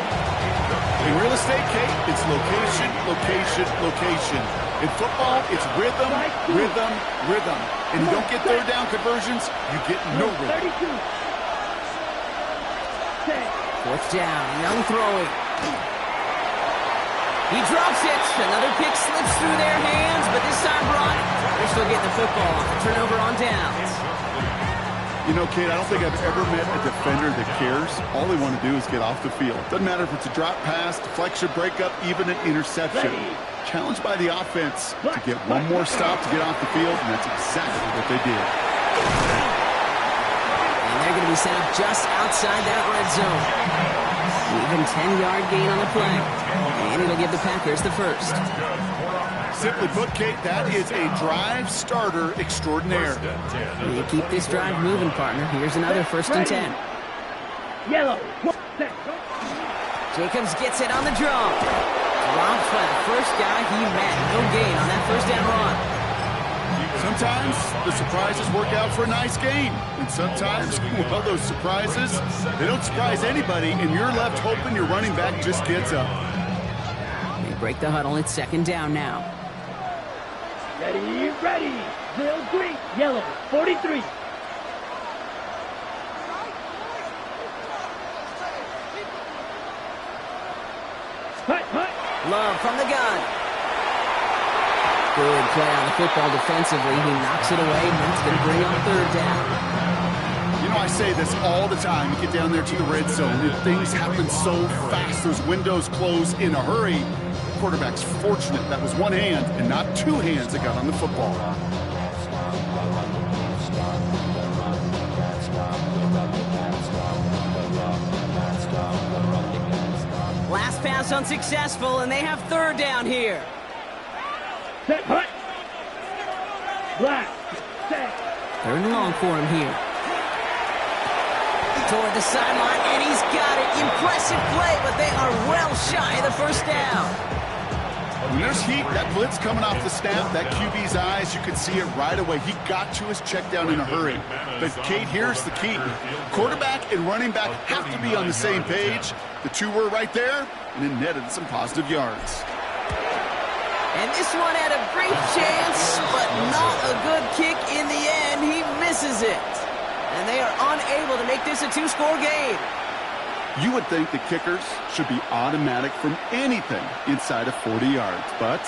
In real estate, Kate, it's location, location, location. In football, it's rhythm, rhythm, rhythm. And you don't get 3rd down conversions, you get no rhythm. 32. 4th down, Young throwing. He drops it. Another pick slips through their hands, but this time, Brock, they're still getting the football. Turnover on downs. You know, Kate, I don't think I've ever met a defender that cares. All they want to do is get off the field. Doesn't matter if it's a drop pass, deflection, breakup, even an interception. Challenged by the offense to get one more stop to get off the field, and that's exactly what they did. And they're going to be set up just outside that red zone. Even 10-yard gain on the play. And it'll give the Packers the 1st. Simply put, Kate, that is a drive starter extraordinaire. You keep this drive moving, partner. Here's another 1st and 10. Yellow. Jacobs gets it on the draw. Drops by the first guy he met. No gain on that 1st down run. Sometimes the surprises work out for a nice gain. And sometimes, well, those surprises, they don't surprise anybody, and you're left hoping your running back just gets up. They break the huddle. It's 2nd down now. Ready. Real green. Yellow. 43. Hut. Love from the gun. Good play on the football defensively. He knocks it away, and it's going to bring on 3rd down. You know, I say this all the time. You get down there to the red zone, and things happen so fast. Those windows close in a hurry. The quarterback's fortunate that was one hand and not 2 hands that got on the football. Last pass unsuccessful, and they have 3rd down here. Set, hut. Black. Set. 3rd and long for him here. Toward the sideline, and he's got it. Impressive play, but they are well shy of the 1st down. When there's heat, that blitz coming off the snap, that QB's eyes, you can see it right away. He got to his check down in a hurry. But, Kate, here's the key. Quarterback and running back have to be on the same page. The two were right there, and it netted some positive yards. And this one had a great chance, but not a good kick in the end. He misses it. And they are unable to make this a 2-score game. You would think the kickers should be automatic from anything inside of 40 yards, but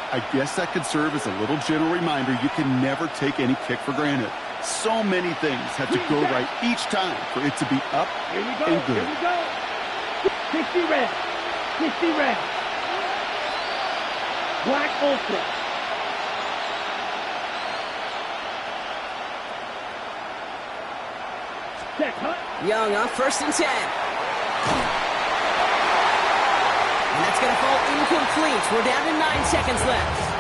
I guess that could serve as a little gentle reminder you can never take any kick for granted. So many things have to go right each time for it to be up and good. Here we go. 60 red. 60 red. Black Ultra. Set, hut. Young on 1st and 10. And that's going to fall incomplete. We're down to 9 seconds left.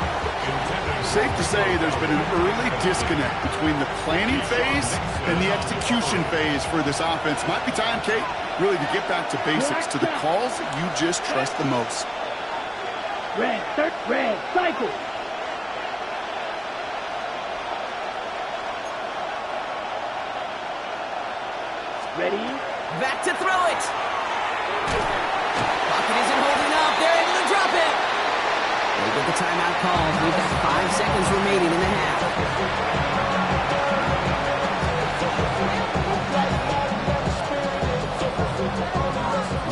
Safe to say there's been an early disconnect between the planning phase and the execution phase for this offense. Might be time, Kate, really to get back to basics, to the calls that you just trust the most. Red, red, cycle. Ready? Back to throw it. Pocket isn't holding up. They're able to drop it. They get the timeout called. We've got 5 seconds remaining in the half.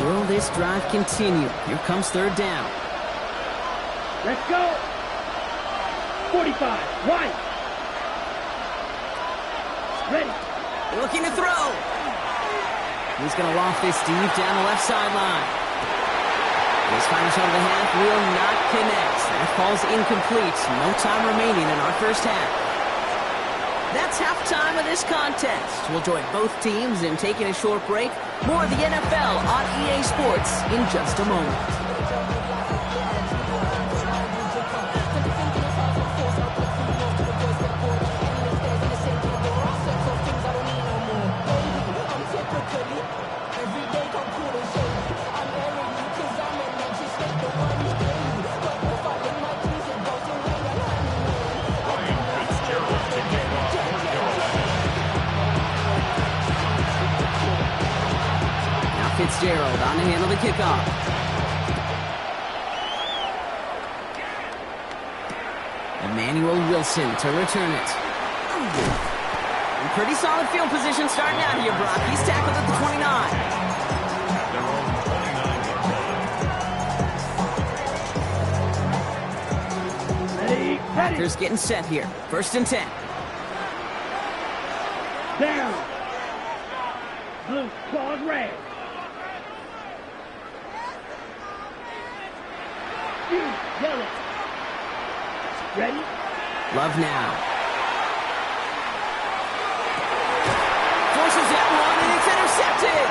Will this drive continue? Here comes 3rd down. Let's go. 45, right. Ready. Looking to throw. He's going to loft this deep down the left sideline. His final shot of the half will not connect. That falls incomplete. No time remaining in our first half. That's halftime of this contest. We'll join both teams in taking a short break. More of the NFL on EA Sports in just a moment. Fitzgerald on to handle the kickoff. Emmanuel Wilson to return it. Pretty solid field position starting out here, Brock. He's tackled at the 29. Packers getting set here. 1st and 10. Down. Blue, claws, red. Yellow. Ready? Love now. Forces that one, and it's intercepted.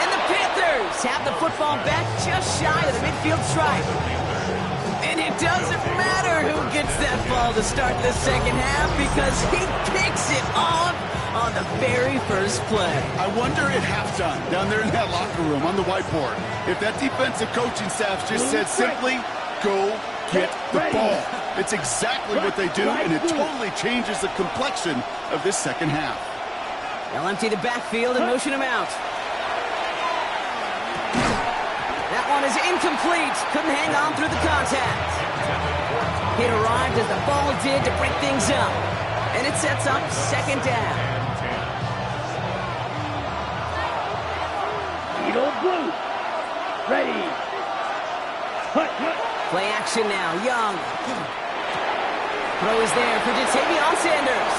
And the Panthers have the football back just shy of the midfield stripe. And it doesn't matter who gets that ball to start the second half because he picks it off on the very first play. I wonder at halftime, down there in that locker room on the whiteboard, if that defensive coaching staff just said simply, go get the ball. It's exactly what they do, and it totally changes the complexion of this second half. They'll empty the backfield and motion him out. That one is incomplete. Couldn't hang on through the contact. It arrived as the ball did to break things up. And it sets up 2nd down. Eagle blue. Ready. Hut, hut. Play action now. Young. Throw is there for Jatavion Sanders.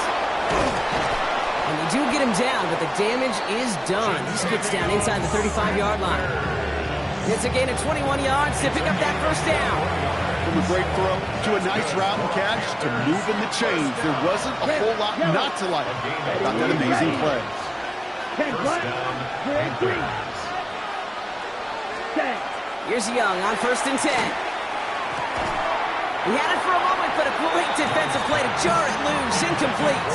And they do get him down, but the damage is done. He skips down inside the 35-yard line. It's a gain of 21 yards to pick up that 1st down. From a great throw to a nice route and catch to moving the chains, there wasn't a whole lot not to like about that amazing play. 10 black, red, green. Set. Here's Young on 1st and 10. He had it for a moment, but a great defensive play to jar it loose. Incomplete.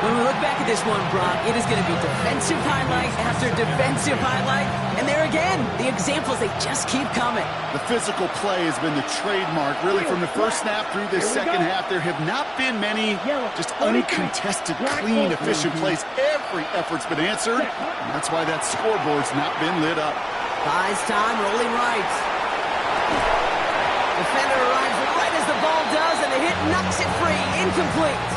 When we look back at this one, Brock, it is going to be defensive highlight after defensive highlight. And there again, the examples, they just keep coming. The physical play has been the trademark, really, from the first snap through this second half. There have not been many just uncontested, clean, efficient plays. Every effort's been answered, and that's why that scoreboard's not been lit up. Buys time, rolling right. Defender arrives right as the ball does, and the hit knocks it free. Incomplete.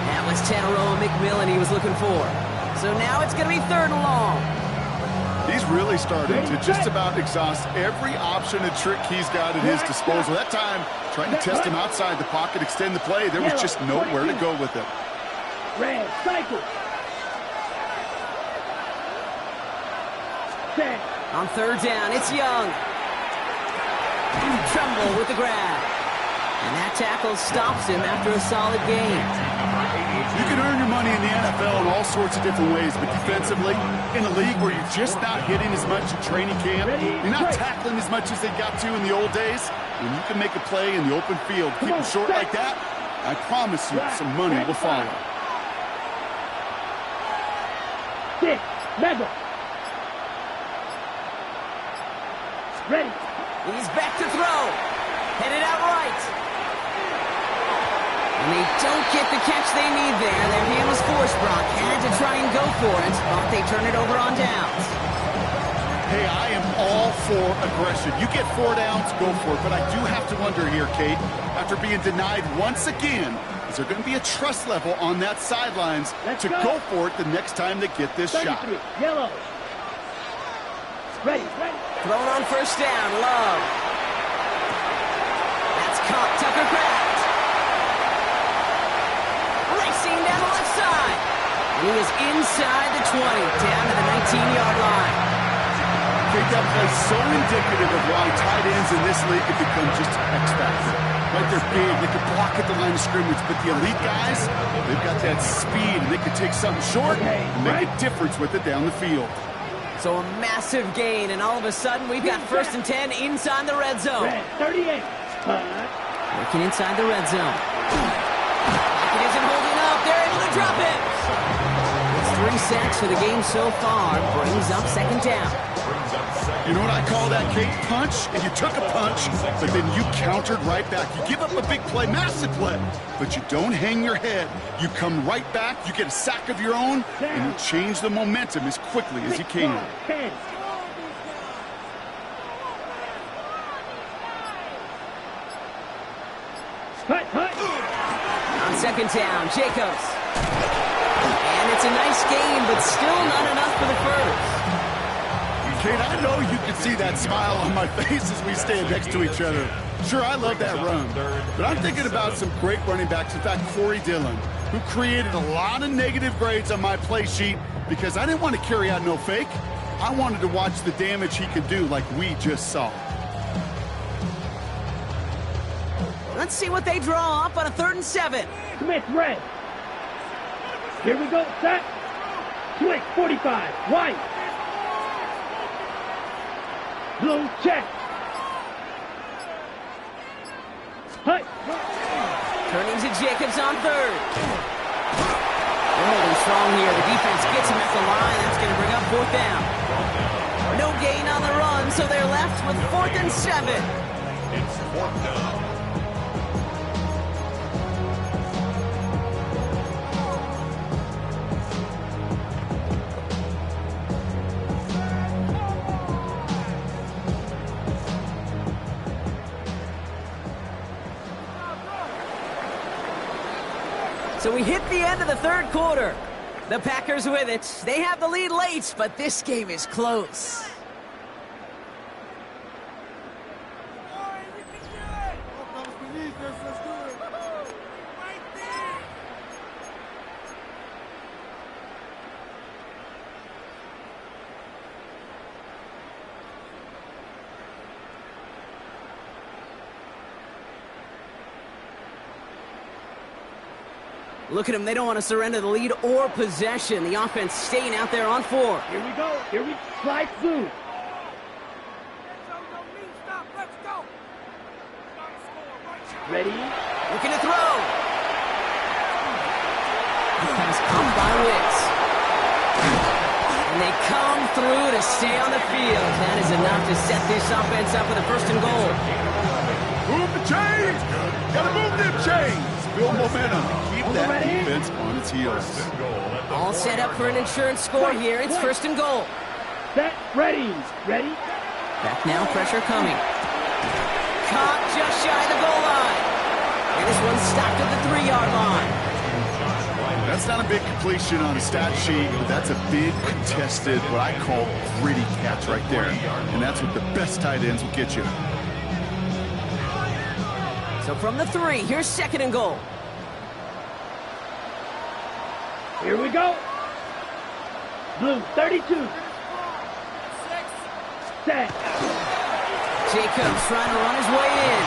That was Tanaroa McMillan he was looking for. So now it's going to be 3rd and long. He's really starting to just about exhaust every option and trick he's got at his disposal. That time, trying to test him outside the pocket, extend the play, there was just nowhere to go with it. Red, cycle. Set. On 3rd down, it's Young. Tremble with the grab. And that tackle stops him after a solid gain. You can earn your money in the NFL in all sorts of different ways, but defensively, in a league where you're just not hitting as much at training camp, you're not tackling as much as they got to in the old days, when you can make a play in the open field, keep them short like that, I promise you some money will follow. 6, level. Ready. He's back to throw. Headed out right. And they don't get the catch they need there. Their hand was forced, Brock. Had to try and go for it, but they turn it over on downs. Hey, I am all for aggression. You get 4 downs, go for it. But I do have to wonder here, Kate, after being denied once again, is there going to be a trust level on that sidelines to go for it the next time they get this shot? Yellow. Ready. Thrown on first down, Love. That's caught. Tucker Kraft. Racing down the left side. And he was inside the 20, down to the 19-yard line. I think that plays so indicative of why tight ends in this league have become just an X factor. Right, they're big, they can block at the line of scrimmage, but the elite guys, they've got that speed, and they can take something short and make a difference with it down the field. So a massive gain, and all of a sudden we've got 1st and 10 inside the red zone. Red 38. Working inside the red zone. It isn't holding up. They're able to drop it. It's 3 sacks for the game so far. Brings up 2nd down. You know what I call that, Kate? Punch, and you took a punch, but then you countered right back. You give up a big play, massive play, but you don't hang your head. You come right back, you get a sack of your own, and you change the momentum as quickly as you can. 10. Hut. On 2nd down, Jacobs. And it's a nice gain, but still not enough for the first. Kate, I know you can see that smile on my face as we stand next to each other. Sure, I love that run, but I'm thinking about some great running backs. In fact, Corey Dillon, who created a lot of negative grades on my play sheet because I didn't want to carry out no fake. I wanted to watch the damage he could do like we just saw. Let's see what they draw up on a 3rd and 7. Smith red. Here we go, set. Switch 45. White. Blue check. Hut. Turning to Jacobs on 3rd. They're holding strong here. The defense gets him at the line. That's going to bring up 4th down. No gain on the run, so they're left with 4th and 7. It's 4th down. So we hit the end of the 3rd quarter. The Packers with it. They have the lead late, but this game is close. Look at them. They don't want to surrender the lead or possession. The offense staying out there on 4. Here we go. Here we slide through. Ready? Looking to throw. The pass caught by Wicks. And they come through to stay on the field. That is enough to set this offense up with a 1st and goal. Move the chains! Gotta move them chains! Build momentum. Keep that defense on its heels. All set up for an insurance score here. It's 1st and goal. Set. Ready. Ready? Back now, pressure coming. Caught just shy of the goal line. And this one's stopped at the 3-yard line. That's not a big completion on a stat sheet, but that's a big contested, what I call gritty catch right there. And that's what the best tight ends will get you. So from the 3, here's 2nd and goal. Here we go. Blue 32. Set. Jacobs trying to run his way in.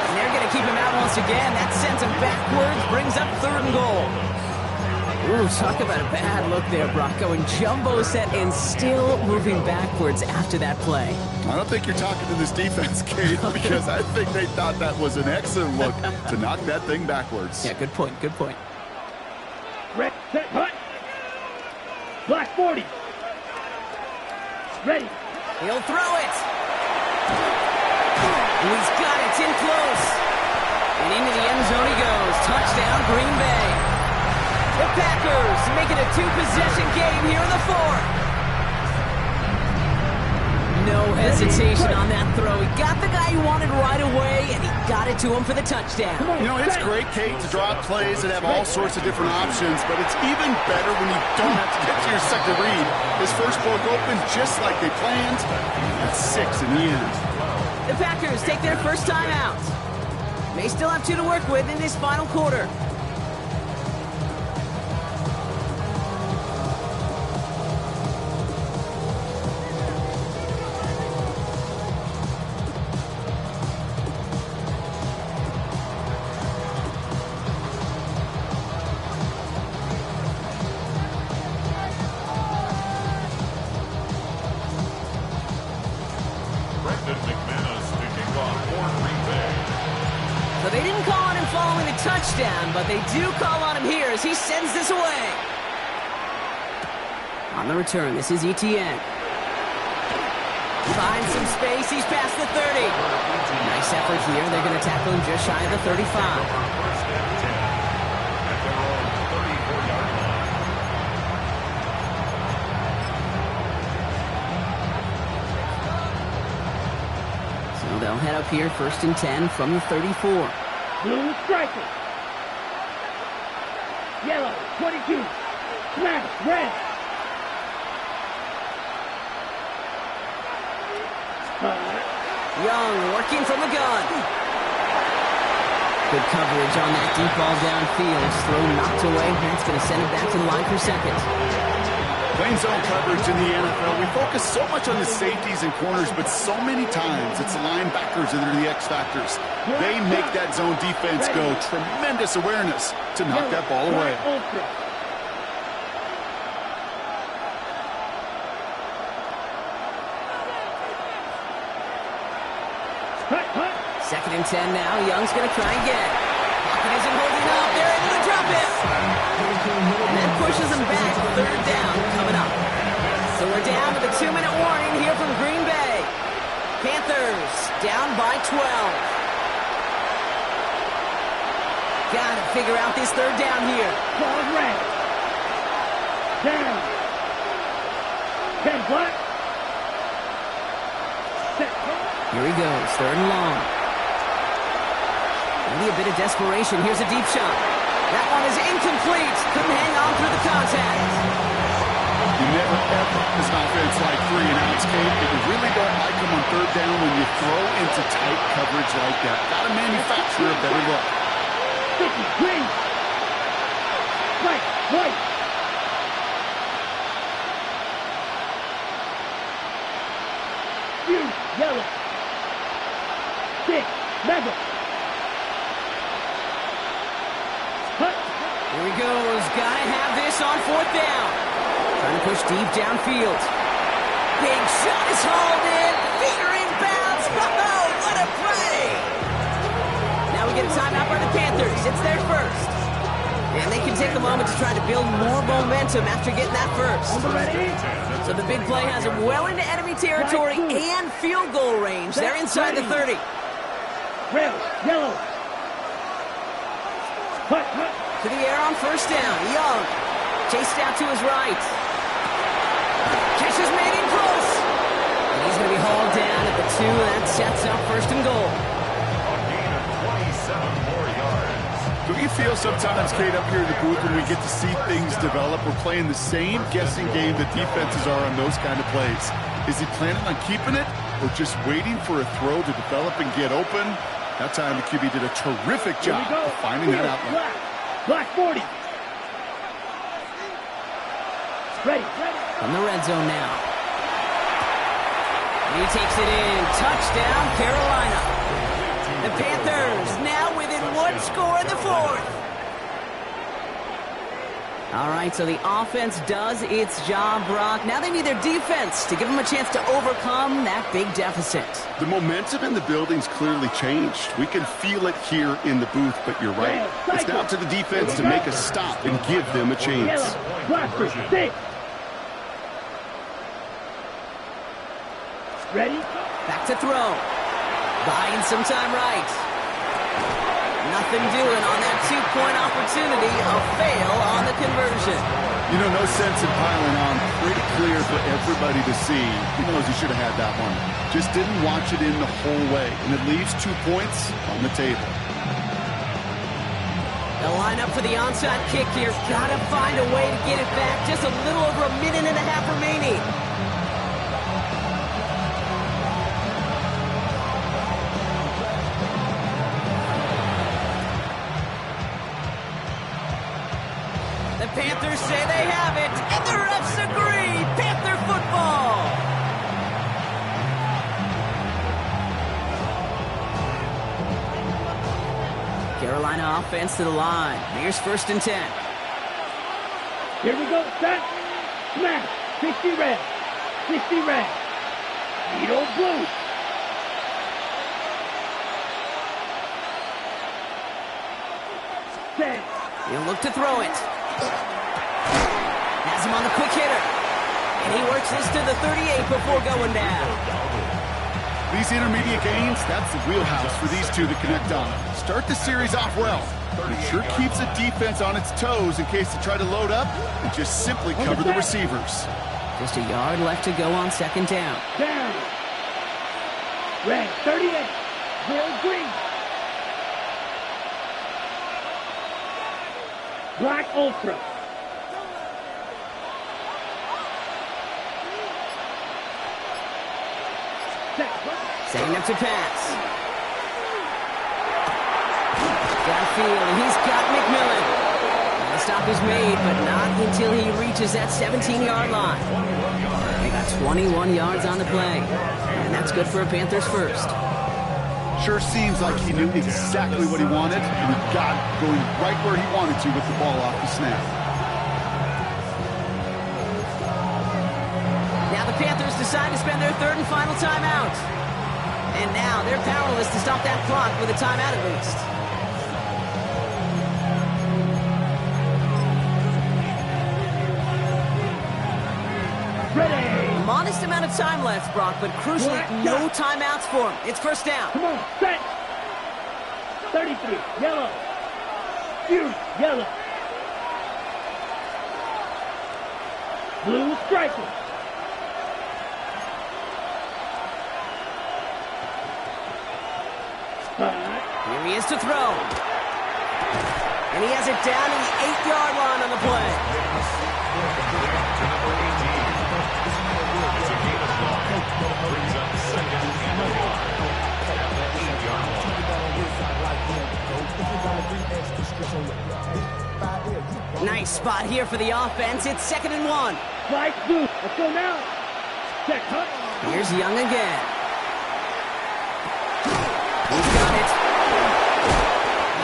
And they're going to keep him out once again. That sends him backwards, brings up 3rd and goal. Ooh, talk about a bad look there, Brock. Going jumbo set and still moving backwards after that play. I don't think you're talking to this defense, Kate, because I think they thought that was an excellent look to knock that thing backwards. Yeah, good point, good point. Red, set, hut. Black 40. Ready. He'll throw it. Ooh, he's got it. It's in close. And into the end zone he goes. Touchdown, Green Bay. The Packers make it a 2-possession game here in the 4th. No hesitation on that throw. He got the guy he wanted right away, and he got it to him for the touchdown. You know, it's great, Kate, to draw up plays and have all sorts of different options, but it's even better when you don't have to get to your second read. His first broke open just like they planned. That's 6 in the end. The Packers take their first time out. May still have 2 to work with in this final quarter. Touchdown, but they do call on him here as he sends this away. On the return, this is Etienne. Finds some space, he's past the 30. Nice effort here, they're going to tackle him just shy of the 35. So they'll head up here, 1st and 10 from the 34. Blue striker. Yellow, 22. Smash, red. Young working from the gun. Good coverage on that deep ball downfield. Throw knocked away. That's going to send it back to the line for 2nd. Playing zone coverage in the NFL, we focus so much on the safeties and corners, but so many times it's the linebackers that are the X factors. They make that zone defense go. Tremendous awareness to knock that ball away. Second and 10 now. Young's going to try again. Pocket isn't holding up. They're able to drop it. And that pushes them back. 3rd down coming up. So we're down to the 2-minute warning here from Green Bay. Panthers down by 12. Got to figure out this 3rd down here. Ball red. Down. 10 black. Set. Here he goes. 3rd and long. Maybe a bit of desperation. Here's a deep shot. That one is incomplete. Couldn't hang on through the contact. You never ever, as an offense like 3 and outs, Kate, but you really don't like them on 3rd down when you throw into tight coverage like that. Got to manufacture a better look. 50, green. White, white. Blue, yellow. 6, mega. Here he goes. Gotta have this on 4th down. Trying to push deep downfield. Big shot is hauled in. Feet are inbounds. Oh, what a play! Now we get a timeout by the Panthers. It's their first. And they can take a moment to try to build more momentum after getting that first. So the big play has them well into enemy territory and field goal range. They're inside the 30. Red, yellow. Hut, hut. To the air on 1st down. Young chased out to his right. Catch is made in close. And he's going to be hauled down at the 2. That sets up 1st and goal. A gain of 27 more yards. Do you feel sometimes, Kate, up here in the booth when we get to see things develop, we're playing the same guessing game that defenses are on those kind of plays? Is he planning on keeping it or just waiting for a throw to develop and get open? That time the QB did a terrific job of finding that outlet. Black 40. Ready. From the red zone now. He takes it in. Touchdown, Carolina. The Panthers now within one score in the fourth. All right, so the offense does its job, Brock. Now they need their defense to give them a chance to overcome that big deficit. The momentum in the building's clearly changed. We can feel it here in the booth, but you're right. It's now to the defense to make a stop and give them a chance. Blaster, 6. Ready? Back to throw. Buying some time right. Nothing doing on that two-point opportunity. A fail on the conversion. You know, no sense in piling on. Pretty clear for everybody to see. He knows he should have had that one. Just didn't watch it in the whole way. And it leaves 2 points on the table. They'll line up for the onside kick here. Gotta find a way to get it back. Just a little over a minute and a half remaining. The Panthers say they have it, and the refs agree. Panther football. Carolina offense to the line. Here's 1st and 10. Here we go, set. Smash. 60 red. 60 red. Needle blue. Set. He'll look to throw it. Has him on the quick hitter. And he works this to the 38 before going down. These intermediate gains, that's the wheelhouse for these two to connect on. Start the series off well. It sure keeps the defense on its toes in case they try to load up and just simply cover the receivers. Just a yard left to go on 2nd down. Down. Red, 38. Bill Green. Black Ultra. Setting up to pass. Downfield, and he's got McMillan. The stop is made, but not until he reaches that 17-yard line. They got 21 yards on the play, and that's good for a Panthers first. Sure seems like he knew exactly what he wanted, and he got going right where he wanted to with the ball off the snap. Now the Panthers decide to spend their 3rd and final timeout. And now they're powerless to stop that clock with a timeout at least. Ready. A modest amount of time left, Brock, but crucially, no timeouts for him. It's 1st down. Come on, set. 33, yellow. Huge, yellow. Blue striker. Here he is to throw. And he has it down to the 8-yard line on the play. Brings up 2nd and 1 at the 8-yard line. Nice spot here for the offense. It's 2nd and 1. Slide blue. Let's go now. Check, huh? Here's Young again. He's got it.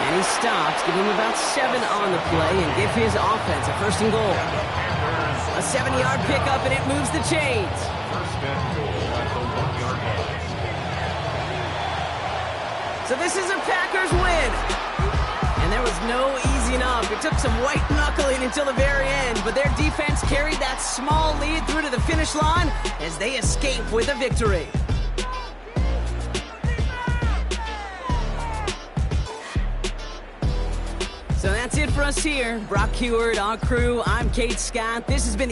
And he stops, give him about 7 on the play, and give his offense a 1st and goal. A 7-yard pickup, and it moves the chains. 1st and goal at the 1-yard line. So this is a Packers win. And there was no easing up. It took some white knuckling until the very end, but their defense carried that small lead through to the finish line as they escape with a victory. So that's it for us here. Brock Huard, our crew. I'm Kate Scott. This has been